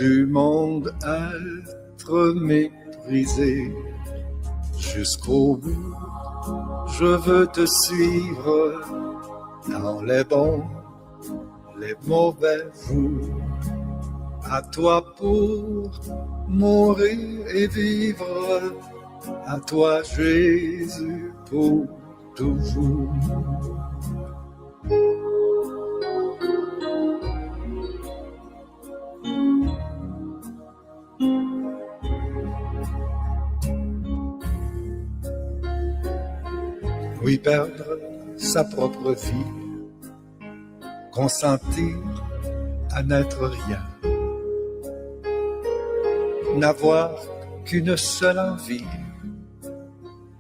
du monde être méprisé. Jusqu'au bout, je veux te suivre dans les bons, les mauvais jours. À toi pour mourir et vivre, à toi Jésus pour toujours. Oui, perdre sa propre vie, consentir à n'être rien, n'avoir qu'une seule envie,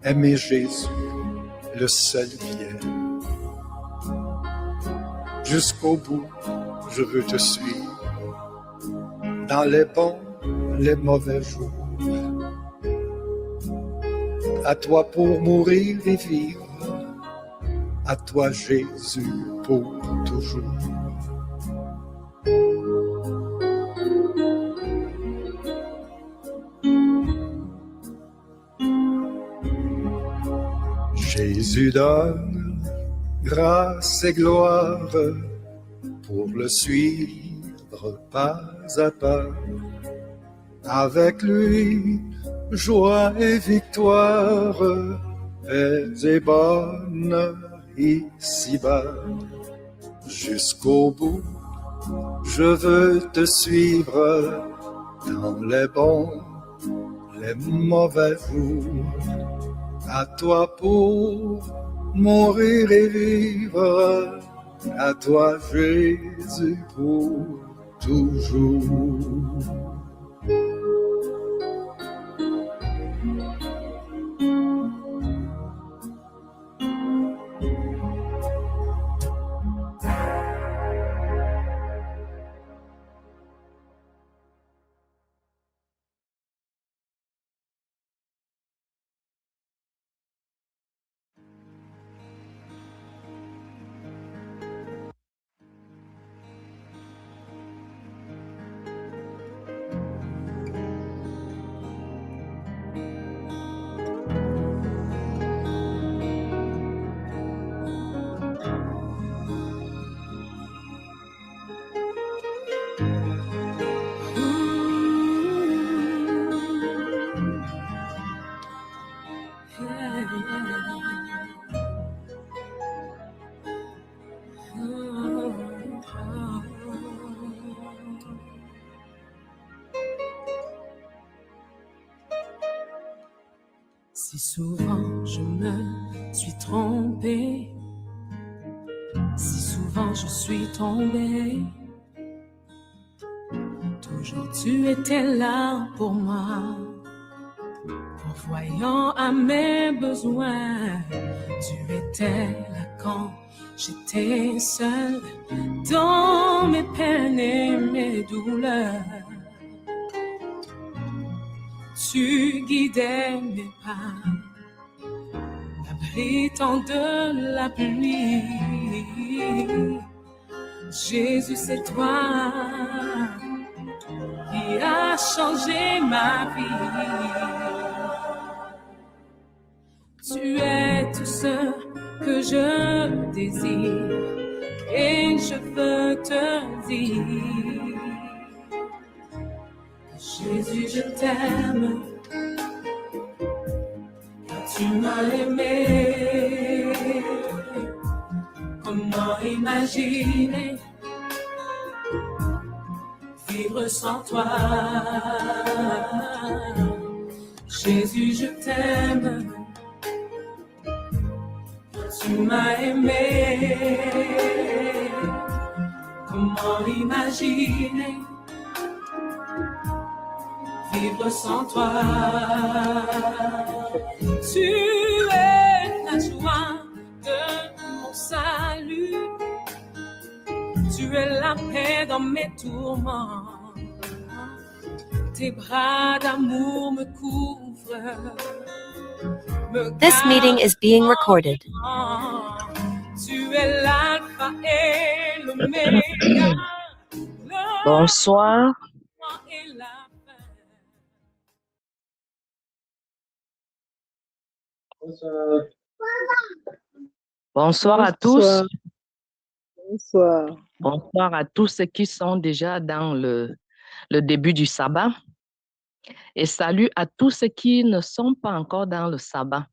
aimer Jésus, le seul bien. Jusqu'au bout, je veux te suivre, dans les bons, les mauvais jours. À toi pour mourir et vivre, à toi Jésus pour toujours. Jésus donne grâce et gloire pour le suivre pas à pas. Avec lui, joie et victoire, paix et bonheur ici-bas. Jusqu'au bout, je veux te suivre dans les bons, les mauvais jours. À toi pour mourir et vivre, à toi Jésus pour toujours. Si souvent je me suis trompée, si souvent je suis tombée, toujours tu étais là pour moi, pourvoyant à mes besoins. Tu étais là quand j'étais seule, dans mes peines et mes douleurs. Tu guidais mes pas, abritant de la pluie. Jésus, c'est toi qui a changé ma vie. Tu es tout ce que je désire et je veux te dire. Jésus, je t'aime, car tu m'as aimé. Comment imaginer vivre sans toi? Jésus, je t'aime, car tu m'as aimé. Comment imaginer vivre sans toi? Tu es la joie de mon salut, tu es la paix dans mes tourments, tes bras d'amour me couvrent. This meeting is being recorded. Tu es l'alpha et l'oméga. Bonsoir. et la fin. Bonsoir à Bonsoir. tous. Bonsoir. Bonsoir à tous ceux qui sont déjà dans le début du sabbat. Et salut à tous ceux qui ne sont pas encore dans le sabbat.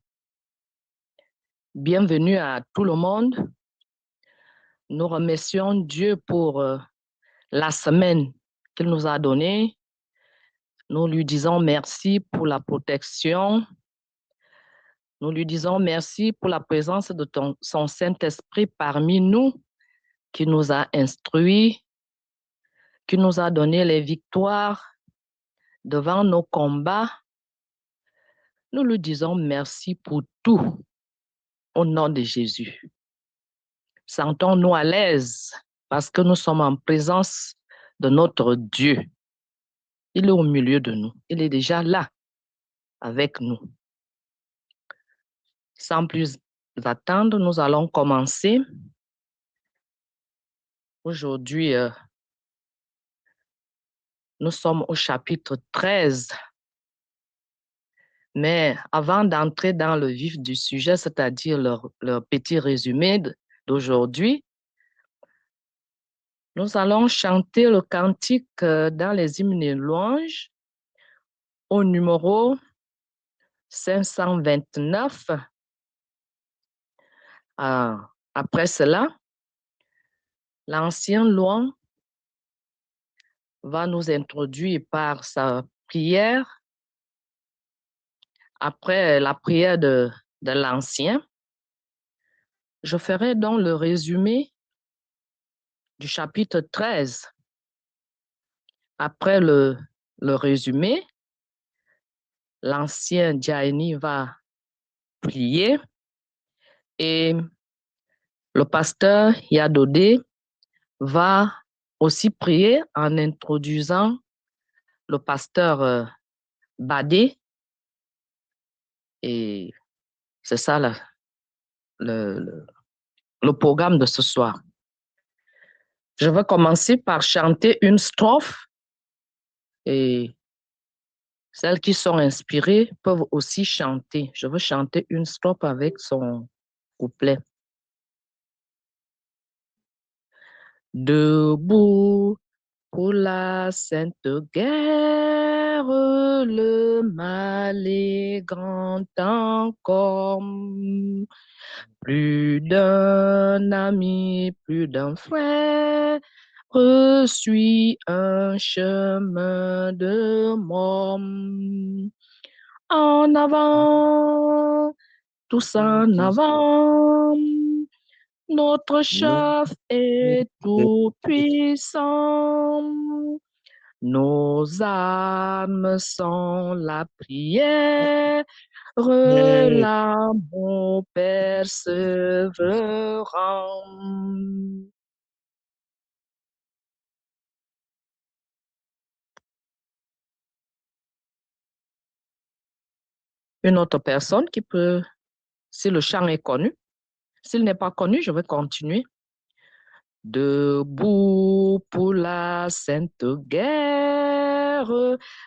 Bienvenue à tout le monde. Nous remercions Dieu pour la semaine qu'il nous a donnée. Nous lui disons merci pour la protection. Nous lui disons merci pour la présence de son Saint-Esprit parmi nous, qui nous a instruits, qui nous a donné les victoires devant nos combats. Nous lui disons merci pour tout au nom de Jésus. Sentons-nous à l'aise parce que nous sommes en présence de notre Dieu. Il est au milieu de nous. Il est déjà là avec nous. Sans plus attendre, nous allons commencer. Aujourd'hui, nous sommes au chapitre 13. Mais avant d'entrer dans le vif du sujet, c'est-à-dire leur petit résumé d'aujourd'hui, nous allons chanter le cantique dans les hymnes et louanges au numéro 529. Après cela, l'ancien louan va nous introduire par sa prière. Après la prière de l'ancien, je ferai donc le résumé du chapitre 13. Après le résumé, l'ancien Jaini va prier et le pasteur Yadodé va aussi prier en introduisant le pasteur Badé. Et c'est ça le programme de ce soir. Je vais commencer par chanter une strophe et celles qui sont inspirées peuvent aussi chanter. Je veux chanter une strophe avec son couplet. Debout pour la sainte guerre, le mal est grand encore. Plus d'un ami, plus d'un frère, suit un chemin de mort. En avant, tous en avant, notre chef est tout puissant. Nos âmes sont la prière, l'amour persévérant. Une autre personne qui peut, si le chant est connu. S'il n'est pas connu, je vais continuer. Debout pour la sainte guerre,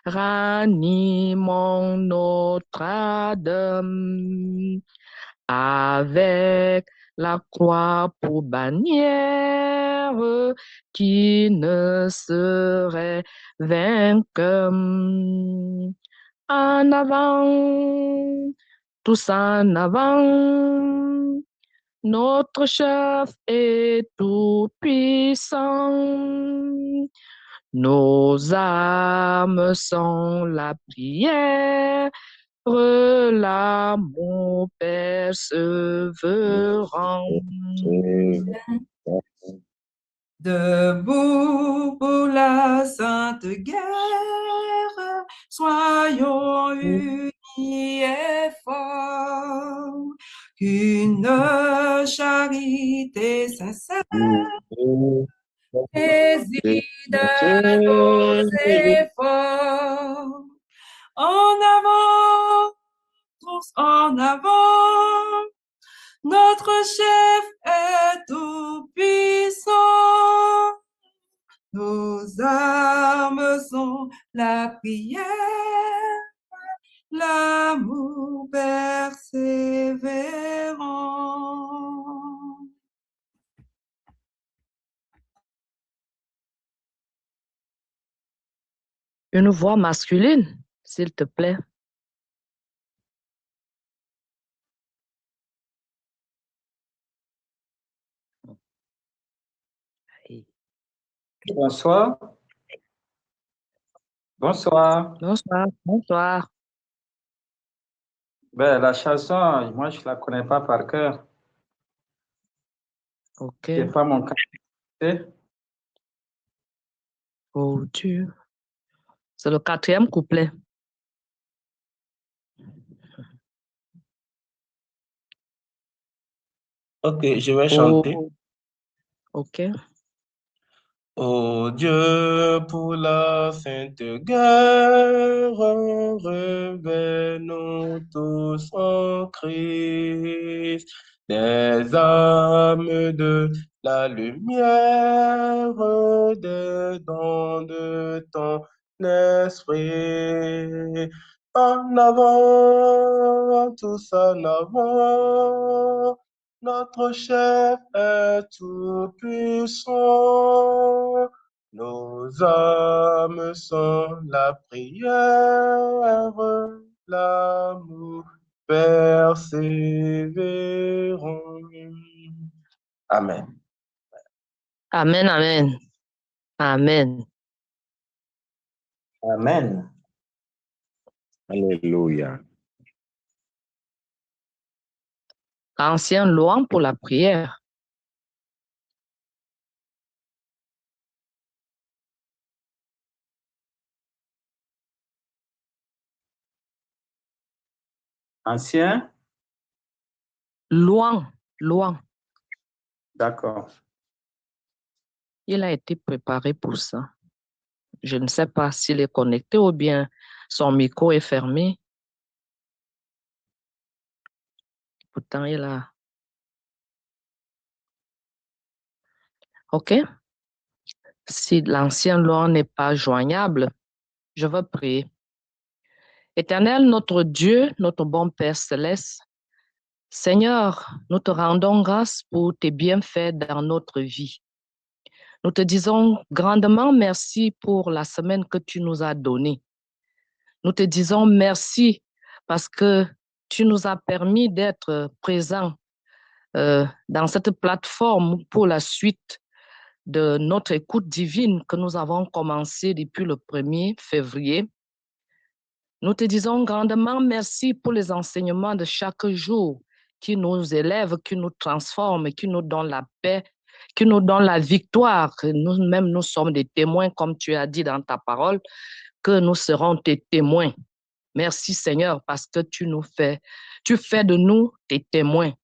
ranimons notre âme avec la croix pour bannière qui ne serait vainqueur. En avant, tous en avant, notre chef est tout puissant. Nos âmes sont la prière, l'amour persévérant. Debout pour la sainte guerre, soyons unis et forts, qu'une charité sincère préside à nos efforts. En avant, tous en avant, notre chef est tout puissant. Nos armes sont la prière, l'amour persévérant. Une voix masculine, s'il te plaît. Bonsoir. Bonsoir. Bonsoir, bonsoir. Ben, la chanson, moi, je ne la connais pas par cœur. Ok. C'est pas mon cas. Oh Dieu. C'est le 4e couplet. Ok, je vais chanter. Oh. Ok. Ô Dieu, pour la sainte guerre, révèle-nous tous en Christ, des âmes de la lumière, des dons de ton esprit. En avant, tous en avant. Notre chef est tout puissant. Nos âmes sont la prière, l'amour persévérant. Amen. Amen, amen. Amen. Amen. Alléluia. Ancien louange pour la prière. Ancien? Louange, louange. D'accord. Il a été préparé pour ça. Je ne sais pas s'il est connecté ou bien son micro est fermé. Pourtant, il a... OK. Si l'ancien louange n'est pas joignable, je vais prier. Éternel, notre Dieu, notre bon Père céleste, Seigneur, nous te rendons grâce pour tes bienfaits dans notre vie. Nous te disons grandement merci pour la semaine que tu nous as donnée. Nous te disons merci parce que tu nous as permis d'être présents dans cette plateforme pour la suite de notre écoute divine que nous avons commencé depuis le 1er février. Nous te disons grandement merci pour les enseignements de chaque jour qui nous élèvent, qui nous transforment, qui nous donnent la paix, qui nous donnent la victoire. Nous-mêmes, nous sommes des témoins, comme tu as dit dans ta parole, que nous serons tes témoins. Merci Seigneur, parce que tu fais de nous tes témoins.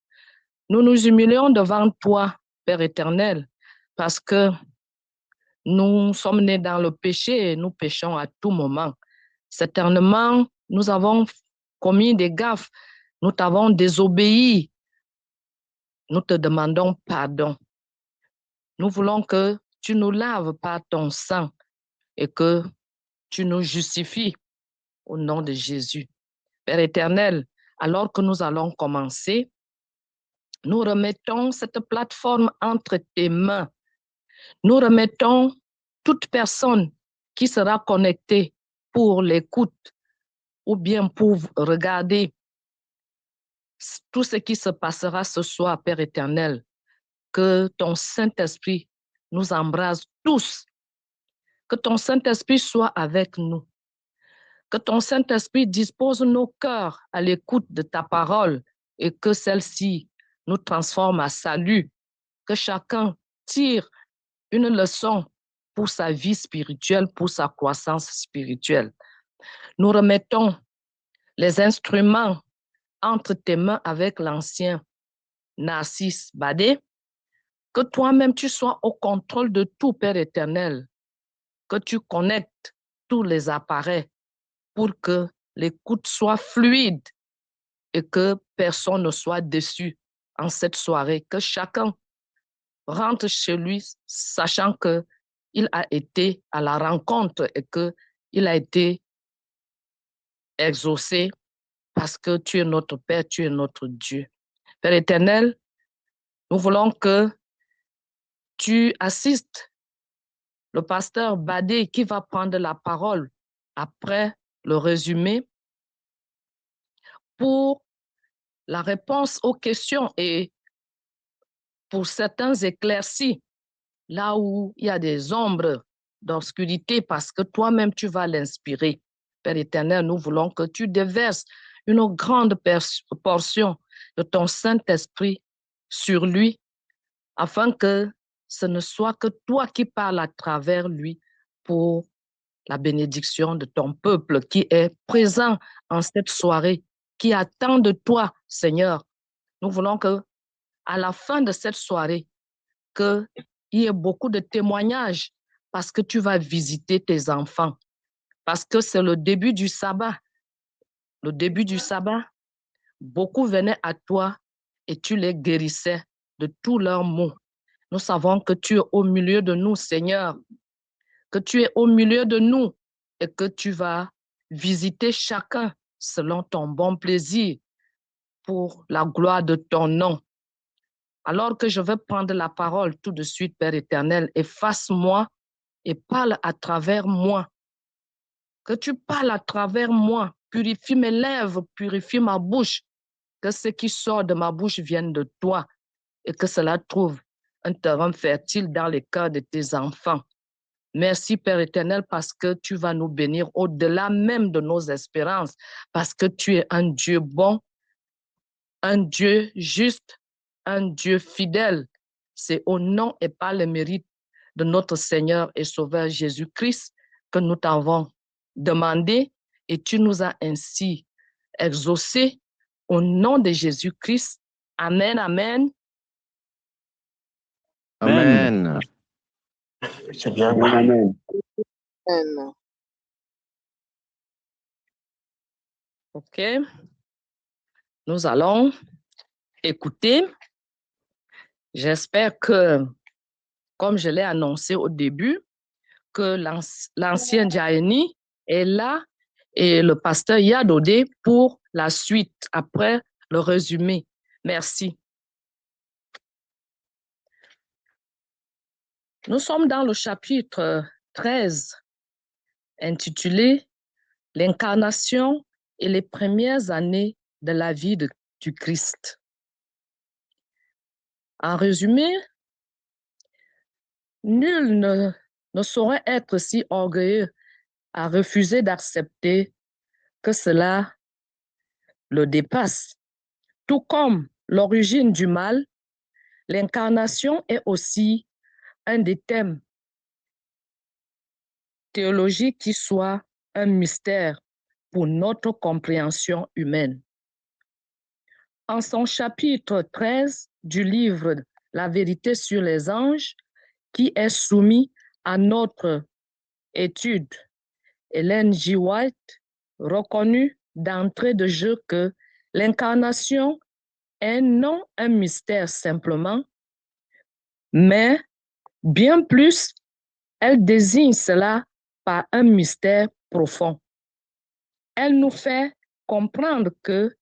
Nous nous humilions devant toi, Père éternel, parce que nous sommes nés dans le péché et nous péchons à tout moment. Certainement, nous avons commis des gaffes, nous t'avons désobéi. Nous te demandons pardon. Nous voulons que tu nous laves par ton sang et que tu nous justifies au nom de Jésus. Père éternel, alors que nous allons commencer, nous remettons cette plateforme entre tes mains. Nous remettons toute personne qui sera connectée pour l'écoute ou bien pour regarder tout ce qui se passera ce soir, Père éternel. Que ton Saint-Esprit nous embrasse tous. Que ton Saint-Esprit soit avec nous. Que ton Saint-Esprit dispose nos cœurs à l'écoute de ta parole et que celle-ci nous transforme à salut. Que chacun tire une leçon pour sa vie spirituelle, pour sa croissance spirituelle. Nous remettons les instruments entre tes mains avec l'ancien Narcisse Badé. Que toi-même tu sois au contrôle de tout, Père éternel. Que tu connectes tous les appareils pour que l'écoute soit fluide et que personne ne soit déçu en cette soirée. Que chacun rentre chez lui sachant que il a été à la rencontre et qu'il a été exaucé parce que tu es notre Père, tu es notre Dieu. Père éternel, nous voulons que tu assistes le pasteur Badé qui va prendre la parole après le résumé pour la réponse aux questions et pour certains éclaircis, là où il y a des ombres d'obscurité, parce que toi-même, tu vas l'inspirer. Père éternel, nous voulons que tu déverses une grande portion de ton Saint-Esprit sur lui, afin que ce ne soit que toi qui parles à travers lui pour la bénédiction de ton peuple qui est présent en cette soirée, qui attend de toi, Seigneur. Nous voulons que, à la fin de cette soirée, qu'il y ait beaucoup de témoignages parce que tu vas visiter tes enfants, parce que c'est le début du sabbat. Le début du sabbat, beaucoup venaient à toi et tu les guérissais de tous leurs maux. Nous savons que tu es au milieu de nous, Seigneur, que tu es au milieu de nous et que tu vas visiter chacun selon ton bon plaisir pour la gloire de ton nom. Alors que je vais prendre la parole tout de suite, Père éternel, efface-moi et parle à travers moi. Que tu parles à travers moi, purifie mes lèvres, purifie ma bouche, que ce qui sort de ma bouche vienne de toi et que cela trouve un terrain fertile dans les cœurs de tes enfants. Merci, Père éternel, parce que tu vas nous bénir au-delà même de nos espérances, parce que tu es un Dieu bon, un Dieu juste, un Dieu fidèle. C'est au nom et par le mérite de notre Seigneur et Sauveur Jésus-Christ que nous t'avons demandé et tu nous as ainsi exaucé au nom de Jésus-Christ. Amen, amen. Amen. C'est bien. Amen. OK. Nous allons écouter. J'espère que, comme je l'ai annoncé au début, que l'ancien Jaini est là et le pasteur Yadodé pour la suite, après le résumé. Merci. Nous sommes dans le chapitre 13, intitulé « L'incarnation et les premières années de la vie du Christ ». En résumé, nul ne saurait être si orgueilleux à refuser d'accepter que cela le dépasse. Tout comme l'origine du mal, l'incarnation est aussi un des thèmes théologiques qui soit un mystère pour notre compréhension humaine. En son chapitre 13 du livre « La vérité sur les anges », qui est soumis à notre étude, Ellen G. White reconnut d'entrée de jeu que l'incarnation est non un mystère simplement, mais bien plus, elle désigne cela par un mystère profond. Elle nous fait comprendre que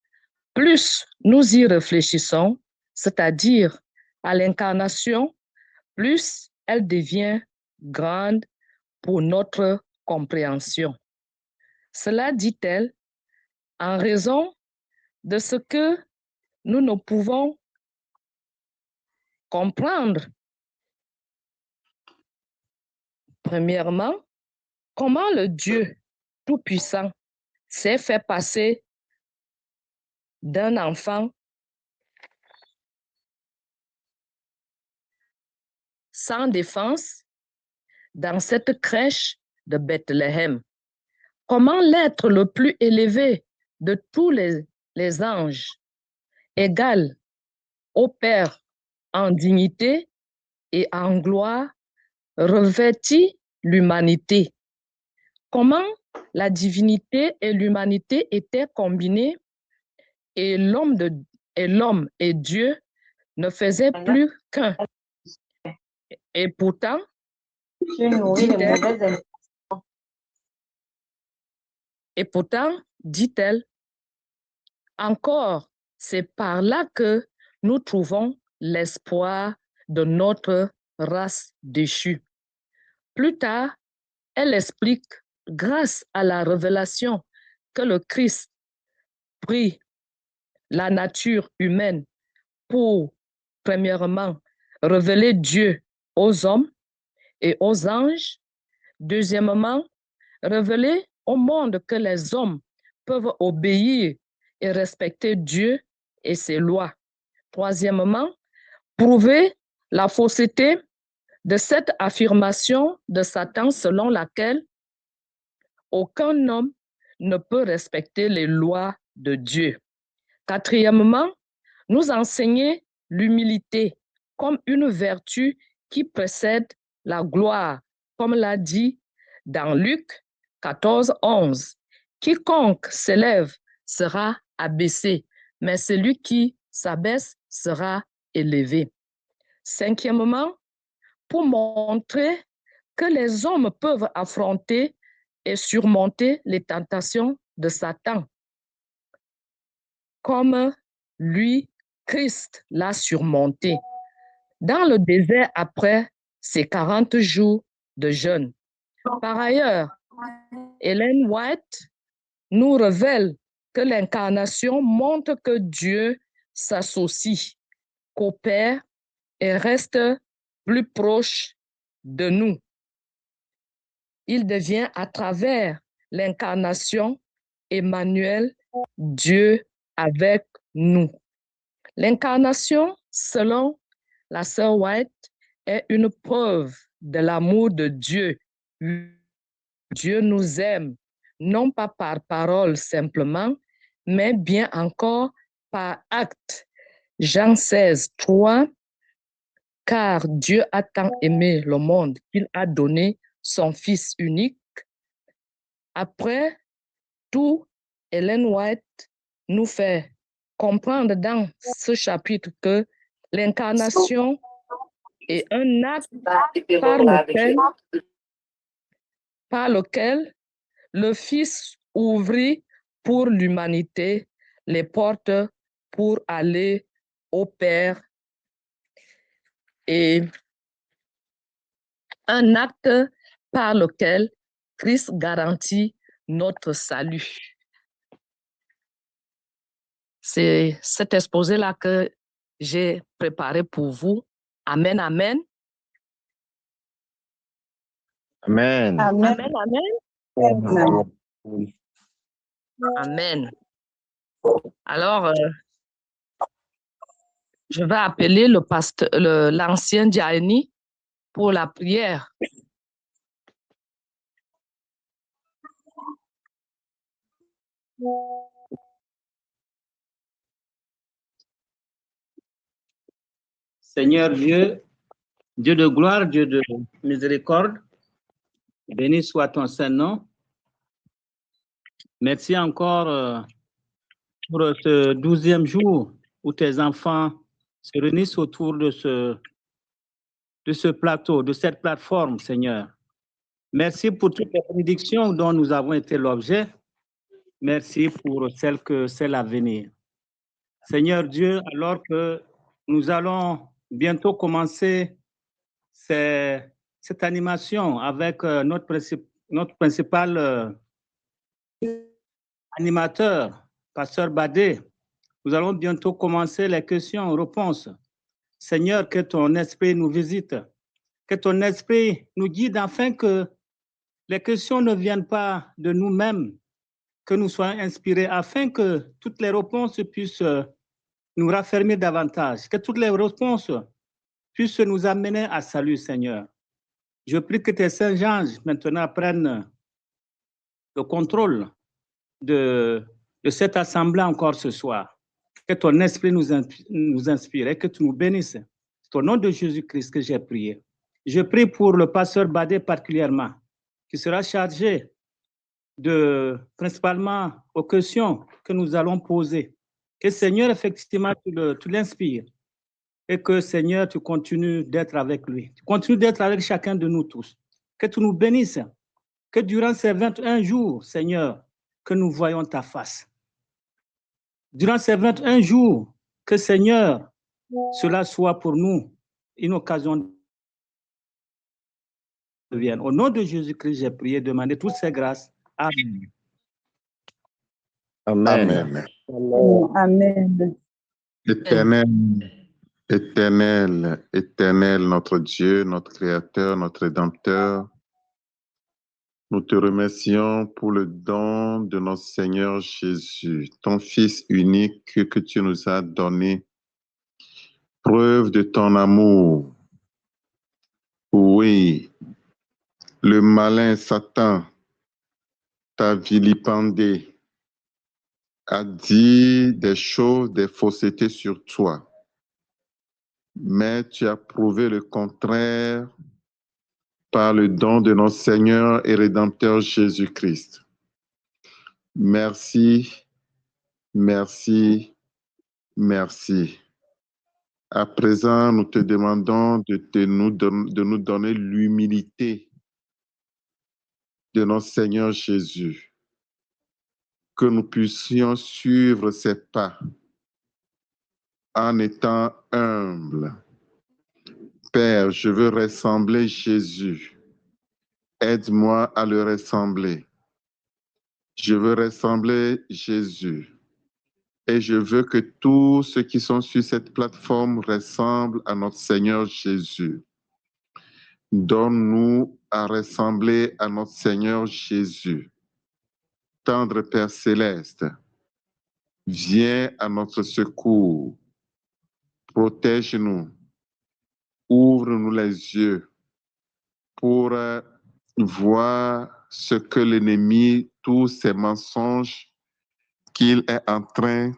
plus nous y réfléchissons, c'est-à-dire à l'incarnation, plus elle devient grande pour notre compréhension. Cela, dit-elle, en raison de ce que nous ne pouvons comprendre. Premièrement, comment le Dieu Tout-Puissant s'est fait passer d'un enfant sans défense dans cette crèche de Bethléem. Comment l'être le plus élevé de tous les anges, égal au Père en dignité et en gloire, revêtit l'humanité. Comment la divinité et l'humanité étaient combinées et l'homme et Dieu ne faisaient plus qu'un. Et pourtant, Tu nourris les dit-elle. mauvaises. Et pourtant, dit-elle, encore, c'est par là que nous trouvons l'espoir de notre race déchue. Plus tard, elle explique, grâce à la révélation que le Christ prit la nature humaine pour, premièrement, révéler Dieu aux hommes et aux anges. Deuxièmement, révéler au monde que les hommes peuvent obéir et respecter Dieu et ses lois. Troisièmement, prouver la fausseté de cette affirmation de Satan selon laquelle aucun homme ne peut respecter les lois de Dieu. Quatrièmement, nous enseigner l'humilité comme une vertu qui précède la gloire, comme l'a dit dans Luc 14, 11. Quiconque s'élève sera abaissé, mais celui qui s'abaisse sera élevé. Cinquièmement, pour montrer que les hommes peuvent affronter et surmonter les tentations de Satan, comme lui, Christ, l'a surmonté dans le désert après ses 40 jours de jeûne. Par ailleurs, Ellen White nous révèle que l'incarnation montre que Dieu s'associe, coopère et reste plus proche de nous. Il devient à travers l'incarnation Emmanuel, Dieu avec nous. L'incarnation, selon la sœur White, est une preuve de l'amour de Dieu. Dieu nous aime, non pas par parole simplement, mais bien encore par acte. Jean 16, 3, car Dieu a tant aimé le monde qu'il a donné son Fils unique. Après tout, Ellen White nous fait comprendre dans ce chapitre que l'incarnation est un acte par lequel le Fils ouvrit pour l'humanité les portes pour aller au Père, et un acte par lequel Christ garantit notre salut. C'est cet exposé-là que j'ai préparé pour vous. Amen, amen. Amen. Amen. Amen, amen. Amen. Alors, je vais appeler l'ancien Diani pour la prière. Seigneur Dieu, Dieu de gloire, Dieu de miséricorde, béni soit ton Saint-Nom. Merci encore pour ce 12e jour où tes enfants se réunissent autour de ce plateau, de cette plateforme, Seigneur. Merci pour toutes les prédictions dont nous avons été l'objet. Merci pour celles à venir. Seigneur Dieu, alors que nous allons bientôt commencer cette animation avec notre principal animateur, Pasteur Badé, nous allons bientôt commencer les questions-réponses. Seigneur, que ton esprit nous visite, que ton esprit nous guide afin que les questions ne viennent pas de nous-mêmes, que nous soyons inspirés afin que toutes les réponses puissent nous raffermir davantage, que toutes les réponses puissent nous amener à salut, Seigneur. Je prie que tes saints anges maintenant prennent le contrôle de cette assemblée encore ce soir. Que ton esprit nous inspire et que tu nous bénisses. C'est au nom de Jésus-Christ que j'ai prié. Je prie pour le pasteur Badé particulièrement, qui sera chargé principalement aux questions que nous allons poser. Que Seigneur, effectivement, tu l'inspires et que Seigneur, tu continues d'être avec lui. Tu continues d'être avec chacun de nous tous. que tu nous bénisses, que durant ces 21 jours, Seigneur, que nous voyons ta face. Durant ces 21 jours, que Seigneur, cela soit pour nous une occasion de vienne. Au nom de Jésus-Christ, j'ai prié, demandé toutes ces grâces. Amen. Amen. Amen. Éternel, éternel, éternel, notre Dieu, notre Créateur, notre Rédempteur, nous te remercions pour le don de notre Seigneur Jésus, ton Fils unique que tu nous as donné, preuve de ton amour. Oui, le malin Satan t'a vilipendé, a dit des choses, des faussetés sur toi. Mais tu as prouvé le contraire par le don de notre Seigneur et Rédempteur Jésus-Christ. Merci, merci, merci. À présent, nous te demandons de nous donner l'humilité de notre Seigneur Jésus, que nous puissions suivre ses pas en étant humbles. Père, je veux ressembler Jésus. Aide-moi à le ressembler. Je veux ressembler Jésus. Et je veux que tous ceux qui sont sur cette plateforme ressemblent à notre Seigneur Jésus. Donne-nous à ressembler à notre Seigneur Jésus. Tendre Père Céleste, viens à notre secours. Protège-nous. Ouvre-nous les yeux pour voir ce que l'ennemi, tous ces mensonges qu'il est en train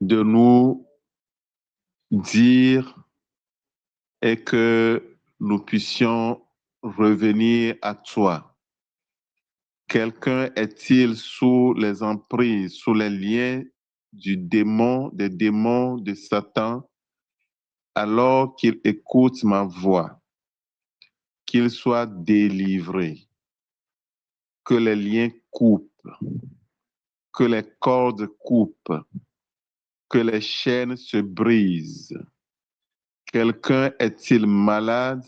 de nous dire et que nous puissions revenir à toi. Quelqu'un est-il sous les emprises, sous les liens des démons de Satan, alors qu'il écoute ma voix, qu'il soit délivré, que les liens coupent, que les cordes coupent, que les chaînes se brisent. Quelqu'un est-il malade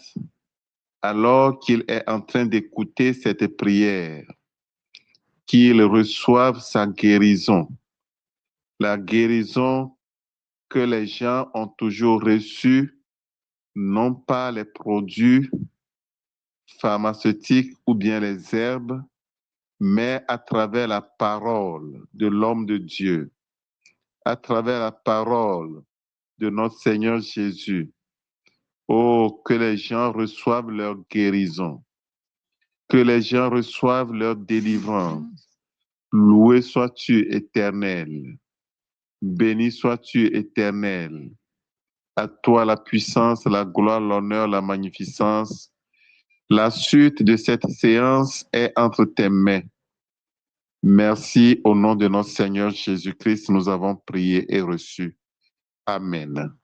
alors qu'il est en train d'écouter cette prière, qu'il reçoive sa guérison, la guérison que les gens ont toujours reçue, non pas les produits pharmaceutiques ou bien les herbes, mais à travers la parole de l'homme de Dieu, à travers la parole de notre Seigneur Jésus. Oh, que les gens reçoivent leur guérison, que les gens reçoivent leur délivrance. Loué sois-tu, Éternel. Béni sois-tu, Éternel. À toi la puissance, la gloire, l'honneur, la magnificence. La suite de cette séance est entre tes mains. Merci au nom de notre Seigneur Jésus-Christ, nous avons prié et reçu. Amen.